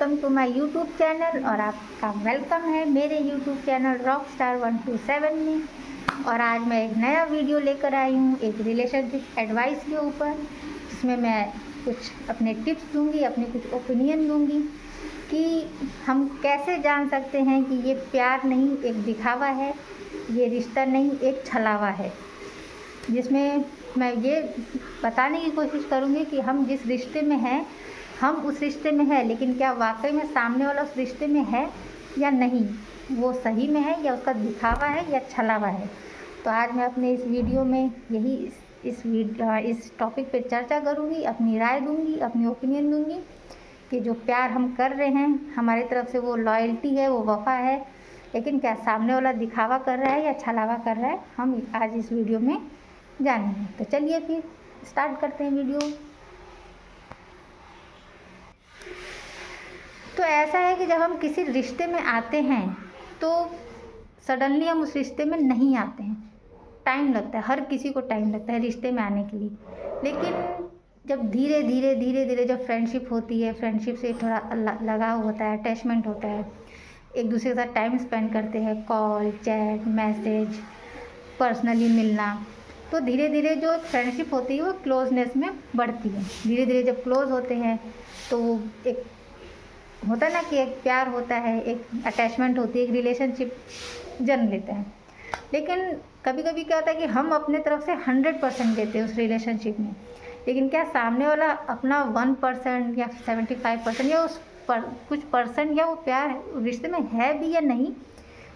Welcome to my YouTube channel. और आपका welcome है मेरे यूट्यूब चैनल रॉकस्टार 127 में। और आज मैं एक नया वीडियो लेकर आई हूँ एक रिलेशनशिप एडवाइस के ऊपर, जिसमें मैं कुछ अपने टिप्स दूँगी, अपने कुछ ओपिनियन दूँगी कि हम कैसे जान सकते हैं कि ये प्यार नहीं एक दिखावा है, ये रिश्ता नहीं एक छलावा है। जिसमें मैं ये बताने की कोशिश करूँगी कि हम जिस रिश्ते में हैं, हम उस रिश्ते में हैं, लेकिन क्या वाकई में सामने वाला उस रिश्ते में है या नहीं, वो सही में है या उसका दिखावा है या छलावा है। तो आज मैं अपने इस वीडियो में यही इस टॉपिक पे चर्चा करूँगी, अपनी राय दूँगी, अपनी ओपिनियन दूँगी कि जो प्यार हम कर रहे हैं हमारी तरफ से वो लॉयल्टी है, वो वफ़ा है, लेकिन क्या सामने वाला दिखावा कर रहा है या छलावा कर रहा है, हम आज इस वीडियो में जानेंगे। तो चलिए फिर स्टार्ट करते हैं वीडियो। तो ऐसा है कि जब हम किसी रिश्ते में आते हैं तो सडनली हम उस रिश्ते में नहीं आते हैं, टाइम लगता है, हर किसी को टाइम लगता है रिश्ते में आने के लिए। लेकिन जब धीरे धीरे जब फ्रेंडशिप होती है, फ्रेंडशिप से थोड़ा लगाव होता है, अटैचमेंट होता है, एक दूसरे के साथ टाइम स्पेंड करते हैं, कॉल, चैट, मैसेज, पर्सनली मिलना, तो धीरे धीरे जो फ्रेंडशिप होती है वो क्लोजनेस में बढ़ती है। धीरे धीरे जब क्लोज होते हैं तो वो एक होता है ना कि एक प्यार होता है, एक अटैचमेंट होती है, एक रिलेशनशिप जन्म लेते हैं। लेकिन कभी कभी क्या होता है कि हम अपने तरफ से 100% देते हैं उस रिलेशनशिप में, लेकिन क्या सामने वाला अपना 1% या 75% या कुछ परसेंट या वो प्यार रिश्ते में है भी या नहीं,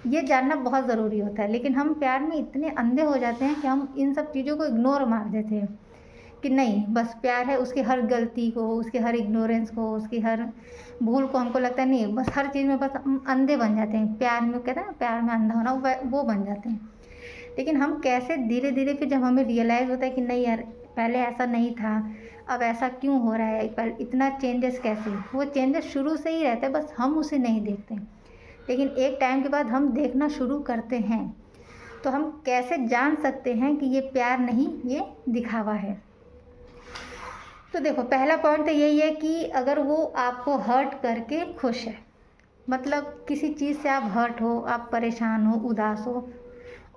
ये जानना बहुत ज़रूरी होता है। लेकिन हम प्यार में इतने अंधे हो जाते हैं कि हम इन सब चीज़ों को इग्नोर मार देते हैं कि नहीं, बस प्यार है, उसकी हर गलती को, उसके हर इग्नोरेंस को, उसकी हर भूल को हमको लगता है नहीं, बस हर चीज़ में बस हम अंधे बन जाते हैं। प्यार में कहते हैं ना, प्यार में अंधा होना, वो बन जाते हैं। लेकिन हम कैसे धीरे धीरे फिर जब हमें रियलाइज़ होता है कि नहीं यार, पहले ऐसा नहीं था, अब ऐसा क्यों हो रहा है, पहले इतना चेंजेस कैसे, वो चेंजेस शुरू से ही रहते हैं, बस हम उसे नहीं देखते। लेकिन एक टाइम के बाद हम देखना शुरू करते हैं। तो हम कैसे जान सकते हैं कि ये प्यार नहीं ये दिखावा है। तो देखो, पहला पॉइंट तो यही है कि अगर वो आपको हर्ट करके खुश है, मतलब किसी चीज़ से आप हर्ट हो, आप परेशान हो, उदास हो,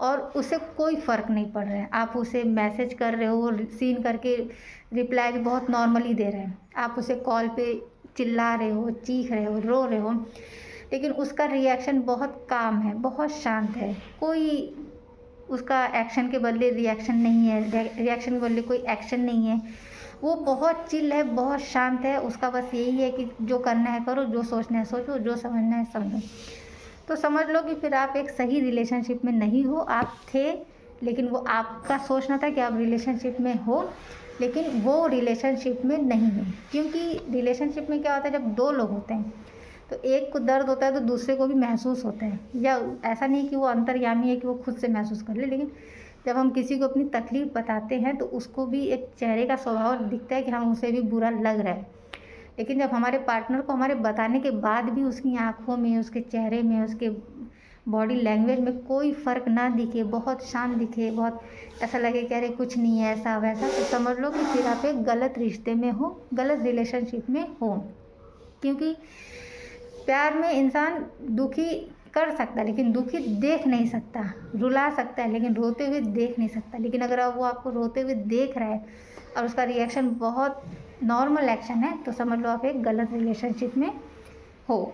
और उसे कोई फ़र्क नहीं पड़ रहा है, आप उसे मैसेज कर रहे हो, सीन करके रिप्लाई भी बहुत नॉर्मली दे रहे हैं, आप उसे कॉल पे चिल्ला रहे हो, चीख रहे हो, रो रहे हो, लेकिन उसका रिएक्शन बहुत काम है, बहुत शांत है, कोई उसका एक्शन के बदले रिएक्शन नहीं है, रिएक्शन के बदले कोई एक्शन नहीं है, वो बहुत चिल है, बहुत शांत है, उसका बस यही है कि जो करना है करो, जो सोचना है सोचो, जो समझना है समझो। तो समझ लो कि फिर आप एक सही रिलेशनशिप में नहीं हो, आप थे, लेकिन वो आपका सोचना था कि आप रिलेशनशिप में हो, लेकिन वो रिलेशनशिप में नहीं है। क्योंकि रिलेशनशिप में क्या होता है, जब दो लोग होते हैं तो एक को दर्द होता है तो दूसरे को भी महसूस होता है, या ऐसा नहीं कि वो अंतर्यामी है कि वो खुद से महसूस कर ले, लेकिन जब हम किसी को अपनी तकलीफ़ बताते हैं तो उसको भी एक चेहरे का स्वभाव दिखता है कि हाँ, उसे भी बुरा लग रहा है। लेकिन जब हमारे पार्टनर को हमारे बताने के बाद भी उसकी आँखों में, उसके चेहरे में, उसके बॉडी लैंग्वेज में कोई फ़र्क ना दिखे, बहुत शांत दिखे, बहुत ऐसा लगे कि अरे कुछ नहीं है ऐसा वैसा, तो समझ लो कि फिर आप एक गलत रिश्ते में हो, गलत रिलेशनशिप में हो। क्योंकि प्यार में इंसान दुखी कर सकता है लेकिन दुखी देख नहीं सकता, रुला सकता है लेकिन रोते हुए देख नहीं सकता। लेकिन अगर वो आपको रोते हुए देख रहा है और उसका रिएक्शन बहुत नॉर्मल एक्शन है, तो समझ लो आप एक गलत रिलेशनशिप में हो।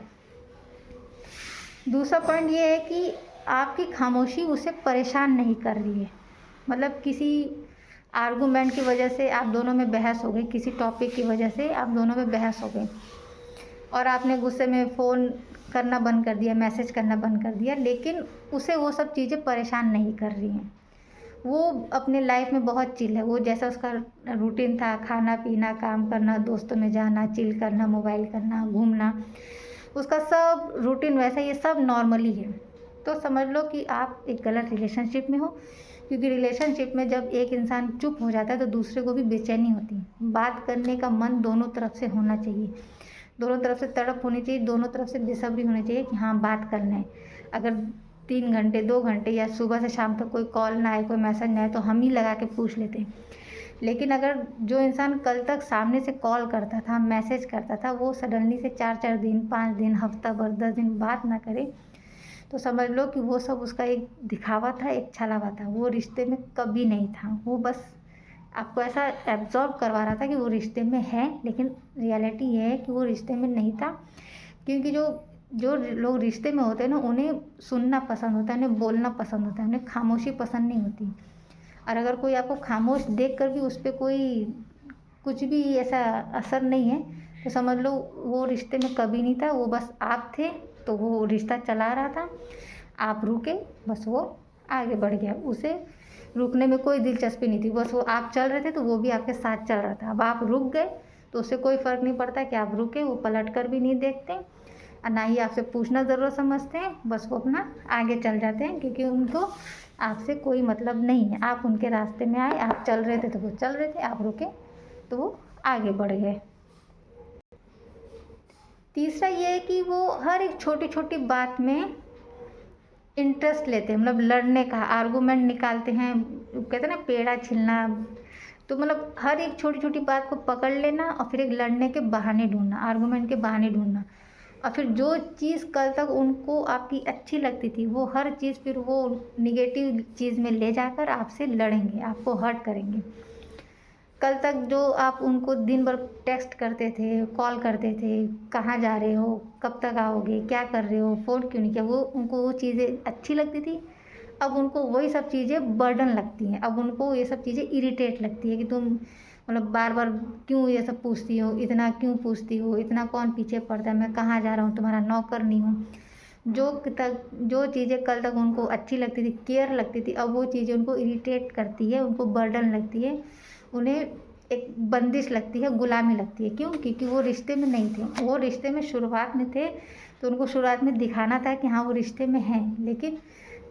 दूसरा पॉइंट ये है कि आपकी खामोशी उसे परेशान नहीं कर रही है, मतलब किसी आर्गूमेंट की वजह से आप दोनों में बहस हो गई, किसी टॉपिक की वजह से आप दोनों में बहस हो गई और आपने गुस्से में फ़ोन करना बंद कर दिया, मैसेज करना बंद कर दिया, लेकिन उसे वो सब चीज़ें परेशान नहीं कर रही हैं। वो अपने लाइफ में बहुत चिल है, वो जैसा उसका रूटीन था, खाना पीना, काम करना, दोस्तों में जाना, चिल करना, मोबाइल करना, घूमना, उसका सब रूटीन वैसा, ये सब नॉर्मली है। तो समझ लो कि आप एक गलत रिलेशनशिप में हो। क्योंकि रिलेशनशिप में जब एक इंसान चुप हो जाता है तो दूसरे को भी बेचैनी होती है। बात करने का मन दोनों तरफ से होना चाहिए, दोनों तरफ से तड़प होनी चाहिए, दोनों तरफ से बेसब्री होनी चाहिए कि हाँ बात करना है। अगर 3 घंटे 2 घंटे या सुबह से शाम तक कोई कॉल ना आए, कोई मैसेज ना आए, तो हम ही लगा के पूछ लेते हैं लेकिन अगर जो इंसान कल तक सामने से कॉल करता था, मैसेज करता था, वो सडनली से 4-4 दिन, 5 दिन, हफ्ता भर, 10 दिन बात ना करे, तो समझ लो कि वो सब उसका एक दिखावा था, एक छलावा था। वो रिश्ते में कभी नहीं था। वो बस आपको ऐसा एब्ज़ॉर्ब करवा रहा था कि वो रिश्ते में है, लेकिन रियलिटी ये है कि वो रिश्ते में नहीं था। क्योंकि जो जो लोग रिश्ते में होते हैं ना, उन्हें सुनना पसंद होता है, उन्हें बोलना पसंद होता है, उन्हें खामोशी पसंद नहीं होती। और अगर कोई आपको खामोश देख कर भी उस पर कोई कुछ भी ऐसा असर नहीं है, तो समझ लो वो रिश्ते में कभी नहीं था। वो बस आप थे, तो वो रिश्ता चला रहा था, आप रुके, बस वो आगे बढ़ गया। उसे रुकने में कोई दिलचस्पी नहीं थी, बस वो आप चल रहे थे तो वो भी आपके साथ चल रहा था। अब आप रुक गए तो उससे कोई फ़र्क नहीं पड़ता कि आप रुके, वो पलट कर भी नहीं देखते और ना ही आपसे पूछना ज़रूरत समझते हैं। बस वो अपना आगे चल जाते हैं, क्योंकि उनको आपसे कोई मतलब नहीं है। आप उनके रास्ते में आए, आप चल रहे थे तो वो चल रहे थे, आप रुके तो वो आगे बढ़ गए। तीसरा ये है कि वो हर एक छोटी छोटी बात में इंटरेस्ट लेते हैं, मतलब लड़ने का आर्गूमेंट निकालते हैं। कहते हैं ना पेड़ा छिलना, तो मतलब हर एक छोटी छोटी बात को पकड़ लेना और फिर एक लड़ने के बहाने ढूंढना, आर्गूमेंट के बहाने ढूंढना। और फिर जो चीज़ कल तक उनको आपकी अच्छी लगती थी, वो हर चीज़ फिर वो निगेटिव चीज़ में ले जाकर आपसे लड़ेंगे, आपको हर्ट करेंगे। कल तक जो आप उनको दिन भर टेक्स्ट करते थे, कॉल करते थे, कहाँ जा रहे हो, कब तक आओगे, क्या कर रहे हो, फ़ोन क्यों नहीं किया, वो उनको वो चीज़ें अच्छी लगती थी। अब उनको वही सब चीज़ें बर्डन लगती हैं। अब उनको ये सब चीज़ें इरिटेट लगती है कि तुम मतलब बार बार क्यों ये सब पूछती हो, इतना क्यों पूछती हो, इतना कौन पीछे पड़ता है, मैं कहाँ जा रहा हूँ, तुम्हारा नौकर नहीं हूँ। जो चीज़ें कल तक उनको अच्छी लगती थी, केयर लगती थी, अब वो चीज़ें उनको इरिटेट करती है, उनको बर्डन लगती है, उन्हें एक बंदिश लगती है, गुलामी लगती है। क्यों? क्योंकि वो रिश्ते में नहीं थे। वो रिश्ते में शुरुआत में थे, तो उनको शुरुआत में दिखाना था कि हाँ वो रिश्ते में हैं, लेकिन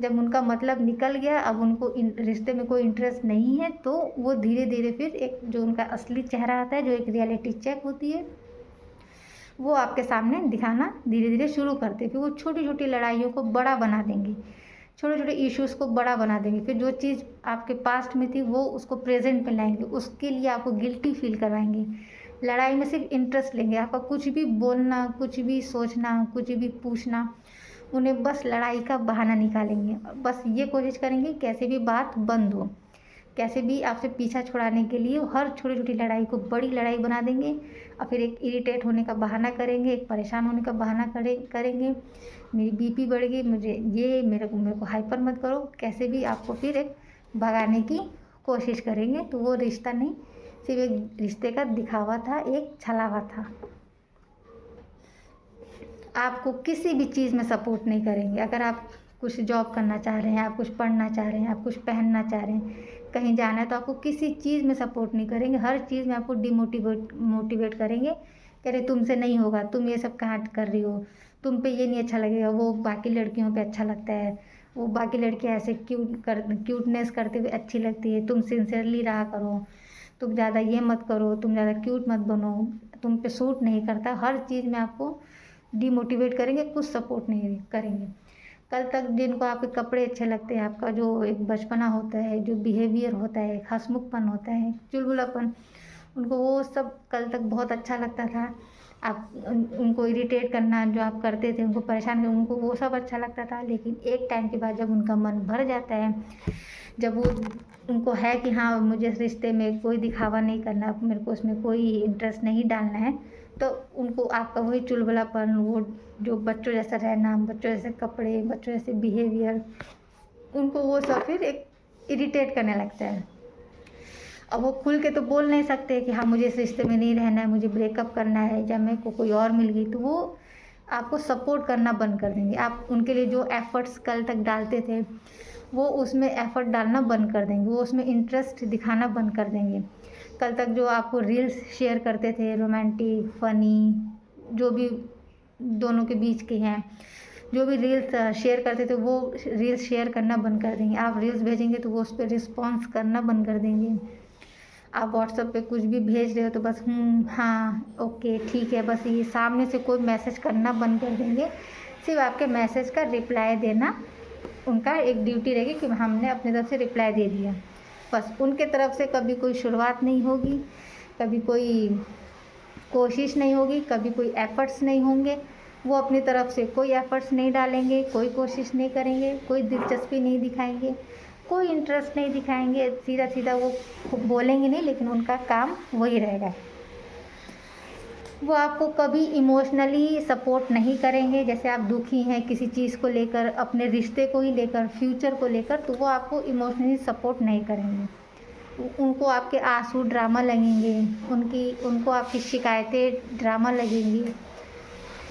जब उनका मतलब निकल गया, अब उनको रिश्ते में कोई इंटरेस्ट नहीं है, तो वो धीरे धीरे फिर एक जो उनका असली चेहरा आता है, जो एक रियलिटी चेक होती है, वो आपके सामने दिखाना धीरे धीरे शुरू करते। फिर वो छोटी छोटी लड़ाइयों को बड़ा बना देंगे, छोटे छोटे इश्यूज़ को बड़ा बना देंगे। फिर जो चीज़ आपके पास्ट में थी वो उसको प्रेजेंट में लाएंगे, उसके लिए आपको गिल्टी फील करवाएंगे। लड़ाई में सिर्फ इंटरेस्ट लेंगे, आपका कुछ भी बोलना, कुछ भी सोचना, कुछ भी पूछना, उन्हें बस लड़ाई का बहाना निकालेंगे। बस ये कोशिश करेंगे कैसे भी बात बंद हो, कैसे भी आपसे पीछा छुड़ाने के लिए हर छोटी छोटी लड़ाई को बड़ी लड़ाई बना देंगे। और फिर एक इरिटेट होने का बहाना करेंगे, एक परेशान होने का बहाना करेंगे, मेरी बीपी बढ़ गई, मुझे ये मेरे को हाइपर मत करो, कैसे भी आपको फिर एक भगाने की कोशिश करेंगे। तो वो रिश्ता नहीं, सिर्फ एक रिश्ते का दिखावा था, एक छलावा था। आपको किसी भी चीज़ में सपोर्ट नहीं करेंगे। अगर आप कुछ जॉब करना चाह रहे हैं, आप कुछ पढ़ना चाह रहे हैं, आप कुछ पहनना चाह रहे हैं, कहीं जाना है, तो आपको किसी चीज़ में सपोर्ट नहीं करेंगे। हर चीज़ में आपको मोटिवेट करेंगे, कह रहे तुमसे नहीं होगा, तुम ये सब कहाँ कर रही हो, तुम पे ये नहीं अच्छा लगेगा, वो बाकी लड़कियों पे अच्छा लगता है, वो बाकी लड़कियाँ ऐसे क्यूटनेस करते हुए अच्छी लगती है, तुम सिंसियरली रहा करो, तुम ज़्यादा ये मत करो, तुम ज़्यादा क्यूट मत बनो, तुम पे सूट नहीं करता। हर चीज़ में आपको डिमोटिवेट करेंगे, कुछ सपोर्ट नहीं करेंगे। कल तक जिनको आपके कपड़े अच्छे लगते हैं, आपका जो एक बचपना होता है, जो बिहेवियर होता है, हंसमुखपन होता है, चुलबुलापन, उनको वो सब कल तक बहुत अच्छा लगता था। आप उनको इरिटेट करना जो आप करते थे, उनको परेशान करना, उनको वो सब अच्छा लगता था। लेकिन एक टाइम के बाद जब उनका मन भर जाता है, जब वो उनको है कि हाँ मुझे इस रिश्ते में कोई दिखावा नहीं करना, मेरे को उसमें कोई इंटरेस्ट नहीं डालना है, तो उनको आपका वही चुलबुलापन, वो जो बच्चों जैसा रहना, बच्चों जैसे कपड़े, बच्चों जैसे बिहेवियर, उनको वो सब फिर एक इरिटेट करने लगता है। अब वो खुल के तो बोल नहीं सकते कि हाँ मुझे इस रिश्ते में नहीं रहना है, मुझे ब्रेकअप करना है, या मेरे को कोई और मिल गई, तो वो आपको सपोर्ट करना बंद कर देंगे। आप उनके लिए जो एफ़र्ट्स कल तक डालते थे, वो उसमें एफ़र्ट डालना बंद कर देंगे, वो उसमें इंटरेस्ट दिखाना बंद कर देंगे। कल तक जो आपको रील्स शेयर करते थे, रोमांटिक, फ़नी, जो भी दोनों के बीच के हैं, जो भी रील्स शेयर करते थे, वो रील्स शेयर करना बंद कर देंगे। आप रील्स भेजेंगे तो वो उस पर रिस्पॉन्स करना बंद कर देंगे। आप व्हाट्सएप पे कुछ भी भेज रहे हो तो बस हाँ, ओके, ठीक है, बस ये सामने से कोई मैसेज करना बंद कर देंगे। सिर्फ आपके मैसेज का रिप्लाई देना उनका एक ड्यूटी रहेगी कि हमने अपनी तरफ से रिप्लाई दे दिया। बस उनके तरफ से कभी कोई शुरुआत नहीं होगी, कभी कोई कोशिश नहीं होगी, कभी कोई एफ़र्ट्स नहीं होंगे। वो अपनी तरफ से कोई एफ़र्ट्स नहीं डालेंगे, कोई कोशिश नहीं करेंगे, कोई दिलचस्पी नहीं दिखाएँगे, कोई इंटरेस्ट नहीं दिखाएँगे। सीधा-सीधा वो बोलेंगे नहीं, लेकिन उनका काम वही रहेगा। वो आपको कभी इमोशनली सपोर्ट नहीं करेंगे। जैसे आप दुखी हैं किसी चीज़ को लेकर, अपने रिश्ते को ही लेकर, फ्यूचर को लेकर, तो वो आपको इमोशनली सपोर्ट नहीं करेंगे। उनको आपके आंसू ड्रामा लगेंगे, उनको आपकी शिकायतें ड्रामा लगेंगी।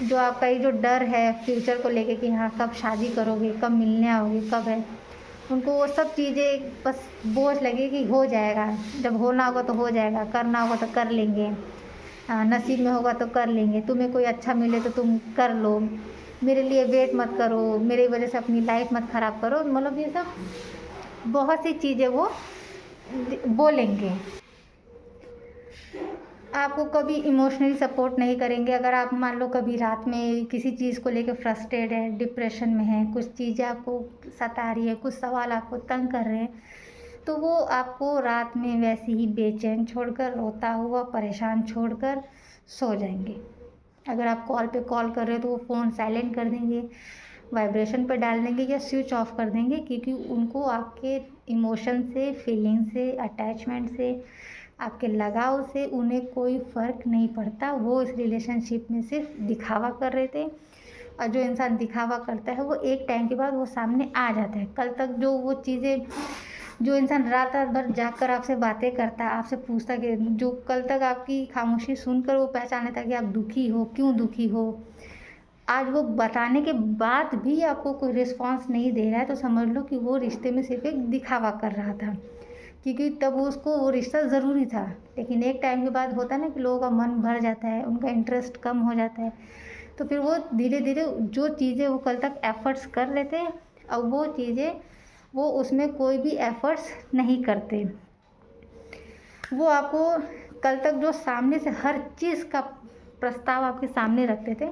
जो आपका ये जो डर है फ्यूचर को लेके कि हाँ कब शादी करोगे, कब मिलने आओगे, कब है, उनको वो सब चीज़ें बस बोझ लगे कि हो जाएगा, जब होना होगा तो हो जाएगा, करना होगा तो कर लेंगे, नसीब में होगा तो कर लेंगे, तुम्हें कोई अच्छा मिले तो तुम कर लो, मेरे लिए वेट मत करो, मेरी वजह से अपनी लाइफ मत ख़राब करो। मतलब ये सब बहुत सी चीज़ें वो बोलेंगे। आपको कभी इमोशनली सपोर्ट नहीं करेंगे। अगर आप मान लो कभी रात में किसी चीज़ को लेकर फ्रस्ट्रेट है, डिप्रेशन में है, कुछ चीज़ें आपको सता रही है, कुछ सवाल आपको तंग कर रहे हैं, तो वो आपको रात में वैसे ही बेचैन छोड़कर, रोता हुआ परेशान छोड़कर सो जाएंगे। अगर आप कॉल पे कॉल कर रहे हो तो वो फ़ोन साइलेंट कर देंगे, वाइब्रेशन पे डाल देंगे या स्विच ऑफ कर देंगे, क्योंकि उनको आपके इमोशन से, फीलिंग से, अटैचमेंट से, आपके लगाव से उन्हें कोई फ़र्क नहीं पड़ता। वो इस रिलेशनशिप में सिर्फ दिखावा कर रहे थे, और जो इंसान दिखावा करता है वो एक टाइम के बाद वो सामने आ जाता है। कल तक जो वो चीज़ें, जो इंसान रात रात भर जागकर आपसे बातें करता है, आपसे पूछता कि जो कल तक आपकी खामोशी सुनकर वो पहचान लेता कि आप दुखी हो, क्यों दुखी हो, आज वो बताने के बाद भी आपको कोई रिस्पॉन्स नहीं दे रहा है, तो समझ लो कि वो रिश्ते में सिर्फ एक दिखावा कर रहा था, क्योंकि तब उसको वो रिश्ता ज़रूरी था। लेकिन एक टाइम के बाद होता है ना कि लोगों का मन भर जाता है, उनका इंटरेस्ट कम हो जाता है, तो फिर वो धीरे धीरे जो चीज़ें वो कल तक एफ़र्ट्स कर रहे थे, अब वो चीज़ें वो उसमें कोई भी एफ़र्ट्स नहीं करते। वो आपको कल तक जो सामने से हर चीज़ का प्रस्ताव आपके सामने रखते थे,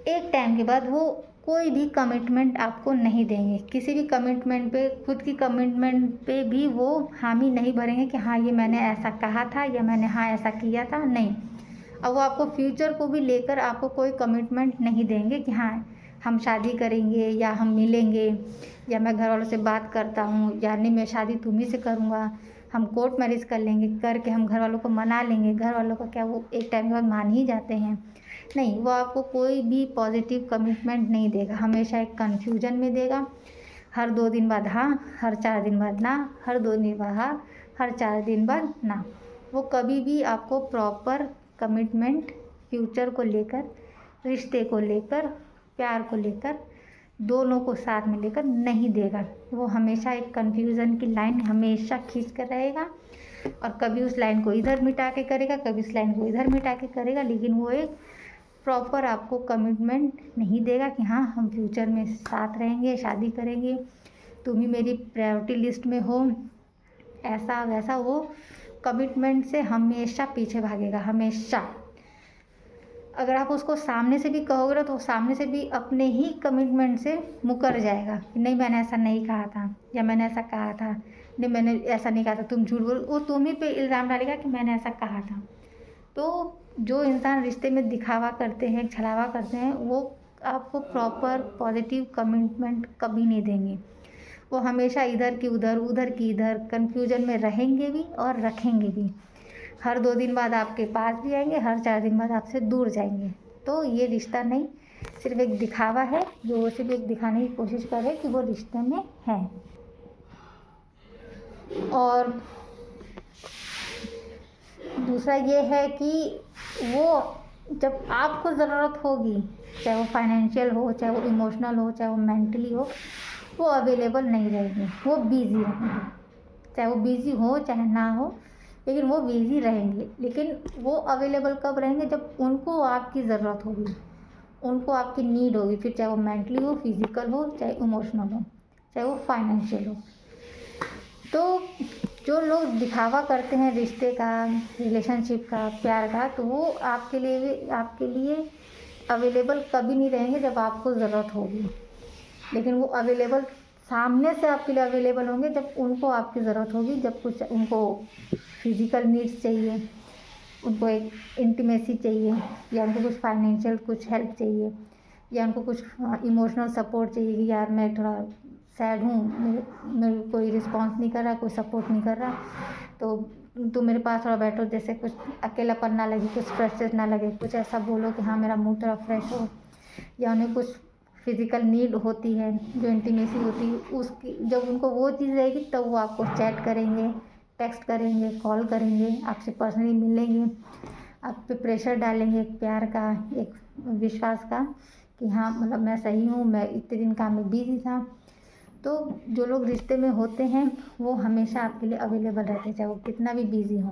एक टाइम के बाद वो कोई भी कमिटमेंट आपको नहीं देंगे। किसी भी कमिटमेंट पे, खुद की कमिटमेंट पे भी वो हामी नहीं भरेंगे कि हाँ ये मैंने ऐसा कहा था या मैंने हाँ ऐसा किया था, नहीं। अब वो आपको फ्यूचर को भी लेकर आपको कोई कमिटमेंट नहीं देंगे कि हाँ हम शादी करेंगे या हम मिलेंगे, या मैं घर वालों से बात करता हूँ, या नहीं मैं शादी तुम्ही से करूँगा, हम कोर्ट मैरिज कर लेंगे, करके हम घर वालों को मना लेंगे। घर वालों का क्या, वो एक टाइम के बाद मान ही जाते हैं। नहीं, वो आपको कोई भी पॉजिटिव कमिटमेंट नहीं देगा, हमेशा एक कन्फ्यूजन में देगा। हर 2 दिन बाद हाँ, हर 4 दिन बाद ना, हर 2 दिन बाद हाँ, हर 4 दिन बाद ना। वो कभी भी आपको प्रॉपर कमिटमेंट फ्यूचर को लेकर, रिश्ते को लेकर, प्यार को लेकर, दोनों को साथ में लेकर नहीं देगा। वो हमेशा एक कन्फ्यूज़न की लाइन हमेशा खींच कर रहेगा, और कभी उस लाइन को इधर मिटा के करेगा, कभी उस लाइन को इधर मिटा के करेगा, लेकिन वो एक प्रॉपर आपको कमिटमेंट नहीं देगा कि हाँ हम फ्यूचर में साथ रहेंगे, शादी करेंगे, तुम ही मेरी प्रायोरिटी लिस्ट में हो, ऐसा वैसा। वो कमिटमेंट से हमेशा पीछे भागेगा, हमेशा। अगर आप उसको सामने से भी कहोगे ना, तो सामने से भी अपने ही कमिटमेंट से मुकर जाएगा कि नहीं मैंने ऐसा नहीं कहा था, या मैंने ऐसा कहा था, नहीं मैंने ऐसा नहीं कहा था, तुम झूठ बोल, वो तुम ही पे इल्ज़ाम डालेगा कि मैंने ऐसा कहा था। तो जो इंसान रिश्ते में दिखावा करते हैं, छलावा करते हैं, वो आपको प्रॉपर पॉजिटिव कमिटमेंट कभी नहीं देंगे। वो हमेशा इधर की उधर, उधर की इधर, कन्फ्यूजन में रहेंगे भी और रखेंगे भी। हर 2 दिन बाद आपके पास भी आएंगे, हर 4 दिन बाद आपसे दूर जाएंगे। तो ये रिश्ता नहीं, सिर्फ एक दिखावा है, जो वो सिर्फ एक दिखाने की कोशिश कर रहे हैं कि वो रिश्ते में है। और दूसरा ये है कि वो जब आपको ज़रूरत होगी, चाहे वो फाइनेंशियल हो, चाहे वो इमोशनल हो, चाहे वो मेंटली हो, वो अवेलेबल नहीं रहेंगे, वो बिज़ी रहेंगे। चाहे वो बिज़ी हो चाहे ना हो, लेकिन वो बिज़ी रहेंगे। लेकिन वो अवेलेबल कब रहेंगे, जब उनको आपकी ज़रूरत होगी, उनको आपकी नीड होगी, फिर चाहे वो मेंटली हो, फिज़िकल हो, चाहे इमोशनल हो, चाहे वो फाइनेंशियल हो। तो जो लोग दिखावा करते हैं रिश्ते का, रिलेशनशिप का, प्यार का, तो वो आपके लिए अवेलेबल कभी नहीं रहेंगे जब आपको ज़रूरत होगी। लेकिन वो अवेलेबल सामने से आपके लिए अवेलेबल होंगे जब उनको आपकी ज़रूरत होगी, जब कुछ उनको फिज़िकल नीड्स चाहिए, उनको एक इंटीमेसी चाहिए, या उनको कुछ फाइनेंशियल कुछ हेल्प चाहिए, या उनको कुछ इमोशनल सपोर्ट चाहिए कि यार मैं थोड़ा सैड हूँ, मेरे कोई रिस्पॉन्स नहीं कर रहा, कोई सपोर्ट नहीं कर रहा, तो तुम मेरे पास थोड़ा बैठो, जैसे कुछ अकेलापन ना लगे, कुछ फ्रस्ट्रेट ना लगे, कुछ ऐसा बोलो कि हाँ मेरा मूड थोड़ा फ्रेश हो। या उन्हें कुछ फिज़िकल नीड होती है, जो इंटीमेसी होती है, उसकी जब उनको वो चीज़ रहेगी तब वो आपको चैट करेंगे, टेक्स्ट करेंगे, कॉल करेंगे, आपसे पर्सनली मिलेंगे, आप पे प्रेशर डालेंगे एक प्यार का, एक विश्वास का कि हाँ मतलब मैं सही हूँ, मैं इतने दिन काम में बिज़ी था। तो जो लोग रिश्ते में होते हैं वो हमेशा आपके लिए अवेलेबल रहते हैं, चाहे वो कितना भी बिज़ी हो।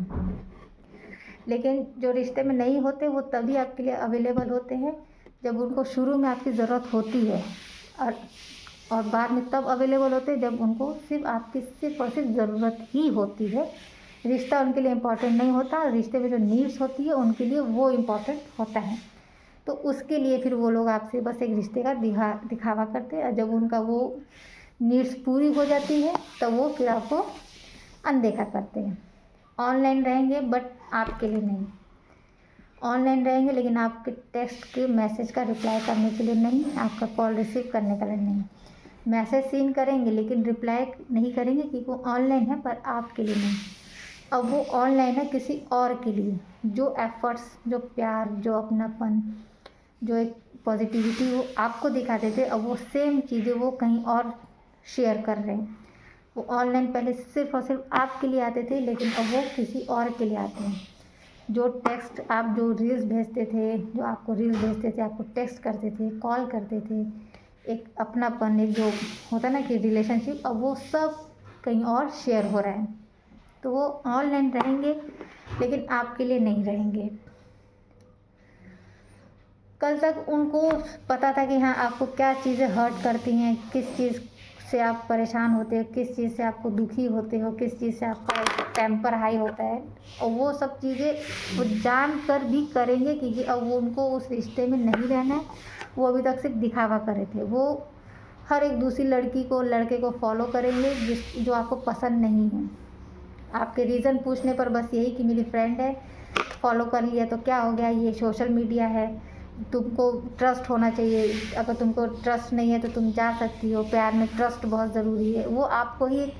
लेकिन जो रिश्ते में नहीं होते वो तभी आपके लिए अवेलेबल होते हैं जब उनको शुरू में आपकी ज़रूरत होती है, और बाद में तब अवेलेबल होते हैं जब उनको सिर्फ आपकी सिर्फ और सिर्फ ज़रूरत ही होती है। रिश्ता उनके लिए इम्पॉर्टेंट नहीं होता, रिश्ते में जो नीड्स होती है उनके लिए वो इम्पॉर्टेंट होता है। तो उसके लिए फिर वो लोग आपसे बस एक रिश्ते का दिखावा करते हैं, और जब उनका वो नीड्स पूरी हो जाती है तब वो फिर आपको अनदेखा करते हैं। ऑनलाइन रहेंगे बट आपके लिए नहीं, ऑनलाइन रहेंगे लेकिन आपके टेक्स्ट के मैसेज का रिप्लाई करने के लिए नहीं, आपका कॉल रिसीव करने के लिए नहीं। मैसेज सीन करेंगे लेकिन रिप्लाई नहीं करेंगे क्योंकि वो ऑनलाइन है पर आपके लिए नहीं। अब वो ऑनलाइन है किसी और के लिए, जो एफर्ट्स, जो प्यार, जो अपनापन, जो एक पॉजिटिविटी वो आपको दिखाते थे, अब वो सेम चीज़ें वो कहीं और शेयर कर रहे हैं। वो ऑनलाइन पहले सिर्फ और सिर्फ आपके लिए आते थे, लेकिन अब वो किसी और के लिए आते हैं। जो टेक्स्ट आप जो रील्स भेजते थे, जो आपको रील्स भेजते थे, आपको टेक्स्ट करते थे, कॉल करते थे, एक अपनापन, एक जो होता ना कि रिलेशनशिप, अब वो सब कहीं और शेयर हो रहा है। तो वो ऑनलाइन रहेंगे लेकिन आपके लिए नहीं रहेंगे। कल तक उनको पता था कि हाँ आपको क्या चीज़ें हर्ट करती हैं, किस चीज़ से आप परेशान होते हो, किस चीज़ से आपको दुखी होते हो, किस चीज़ से आपका टेम्पर हाई होता है, और वो सब चीज़ें वो जान कर भी करेंगे क्योंकि अब वो उनको उस रिश्ते में नहीं रहना है। वो अभी तक सिर्फ दिखावा कर रहे थे, वो हर एक दूसरी लड़की को, लड़के को फॉलो करेंगे जो आपको पसंद नहीं है। आपके रीज़न पूछने पर बस यही कि मेरी फ्रेंड है, फॉलो कर लिया तो क्या हो गया, ये सोशल मीडिया है, तुमको ट्रस्ट होना चाहिए, अगर तुमको ट्रस्ट नहीं है तो तुम जा सकती हो, प्यार में ट्रस्ट बहुत ज़रूरी है। वो आपको ही एक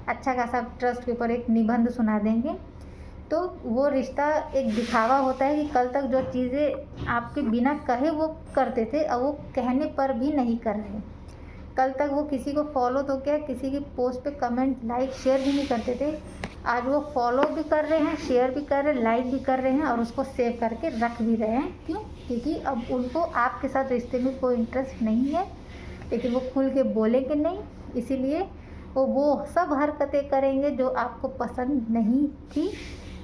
अच्छा खासा ट्रस्ट के ऊपर एक निबंध सुना देंगे। तो वो रिश्ता एक दिखावा होता है कि कल तक जो चीज़ें आपके बिना कहे वो करते थे, अब वो कहने पर भी नहीं कर रहे। कल तक वो किसी को फॉलो तो क्या, किसी की पोस्ट पे कमेंट, लाइक, शेयर भी नहीं करते थे, आज वो फॉलो भी कर रहे हैं, शेयर भी कर रहे हैं, लाइक भी कर रहे हैं, और उसको सेव करके रख भी रहे हैं। क्यों? क्योंकि अब उनको आपके साथ रिश्ते में कोई इंटरेस्ट नहीं है, लेकिन वो खुल के बोलेंगे नहीं, इसीलिए वो सब हरकतें करेंगे जो आपको पसंद नहीं थी,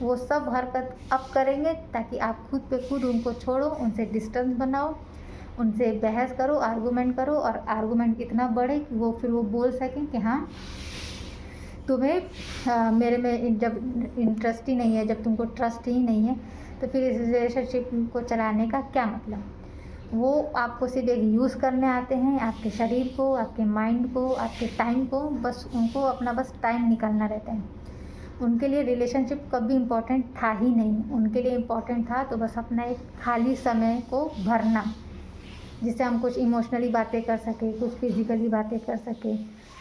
वो सब हरकत अब करेंगे ताकि आप खुद पे खुद उनको छोड़ो, उनसे डिस्टेंस बनाओ, उनसे बहस करो, आर्गूमेंट करो, और आर्गूमेंट इतना बढ़े कि वो फिर वो बोल सकें कि हाँ तुम्हें मेरे में जब इंटरेस्ट ही नहीं है, जब तुमको ट्रस्ट ही नहीं है, तो फिर इस रिलेशनशिप को चलाने का क्या मतलब। वो आपको सिर्फ एक यूज़ करने आते हैं, आपके शरीर को, आपके माइंड को, आपके टाइम को, बस उनको अपना बस टाइम निकालना रहता है। उनके लिए रिलेशनशिप कभी इम्पोर्टेंट था ही नहीं, उनके लिए इम्पोर्टेंट था तो बस अपना एक खाली समय को भरना, जिससे हम कुछ इमोशनली बातें कर सकें, कुछ फिज़िकली बातें कर सकें,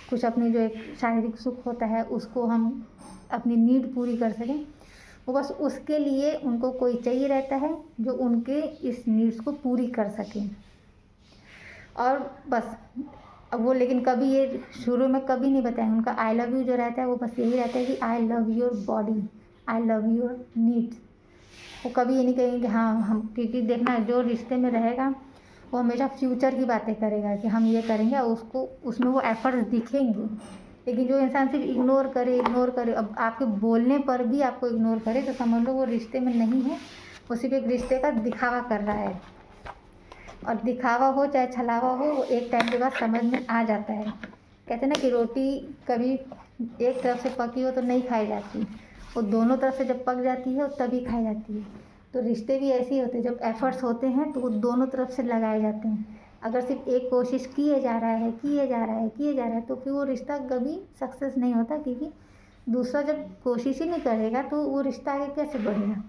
कुछ अपनी जो एक शारीरिक सुख होता है उसको हम अपनी नीड पूरी कर सकें। वो बस उसके लिए उनको कोई चाहिए रहता है जो उनके इस नीड्स को पूरी कर सके। और बस अब वो लेकिन कभी ये शुरू में कभी नहीं बताएं, उनका आई लव यू जो रहता है वो बस यही रहता है कि I love your body, I love your needs. वो कभी ये नहीं कहेंगे कि हाँ हम, क्योंकि देखना जो रिश्ते में रहेगा वो हमेशा फ्यूचर की बातें करेगा कि हम ये करेंगे, उसको उसमें वो एफर्ट्स दिखेंगे। लेकिन जो इंसान सिर्फ इग्नोर करे, अब आपके बोलने पर भी आपको इग्नोर करे, तो समझ लो वो रिश्ते में नहीं है, वो सिर्फ एक रिश्ते का दिखावा कर रहा है। और दिखावा हो चाहे छलावा हो, वो एक टाइम के बाद समझ में आ जाता है। कहते हैं ना कि रोटी कभी एक तरफ से पकी हो तो नहीं खाई जाती, वो दोनों तरफ से जब पक जाती है तभी खाई जाती है। तो रिश्ते भी ऐसे ही होते हैं, जब एफर्ट्स होते हैं तो वो दोनों तरफ से लगाए जाते हैं, अगर सिर्फ एक कोशिश किए जा रहा है किए जा रहा है किए जा रहा है तो फिर वो रिश्ता कभी सक्सेस नहीं होता, क्योंकि दूसरा जब कोशिश ही नहीं करेगा तो वो रिश्ता आगे कैसे बढ़ेगा।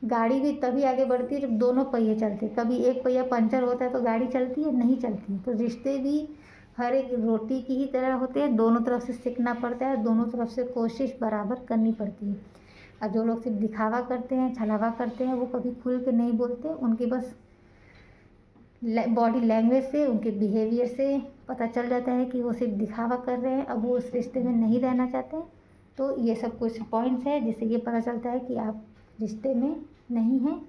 गाड़ी भी तभी आगे बढ़ती है जब दोनों पहिए चलते हैं। कभी एक पहिया पंचर होता है तो गाड़ी चलती है, नहीं चलती है। तो रिश्ते भी हर एक रोटी की ही तरह होते हैं, दोनों तरफ से सीखना पड़ता है, दोनों तरफ से कोशिश बराबर करनी पड़ती है। और जो लोग सिर्फ दिखावा करते हैं, छलावा करते हैं, वो कभी खुल के नहीं बोलते। उनकी बस बॉडी लैंग्वेज से, उनके बिहेवियर से पता चल जाता है कि वो सिर्फ दिखावा कर रहे हैं, अब वो उस रिश्ते में नहीं रहना चाहते। तो ये सब कुछ पॉइंट्स है जिससे ये पता चलता है कि आप रिश्ते में नहीं हैं,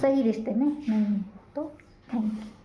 सही रिश्ते में नहीं हैं। तो थैंक यू।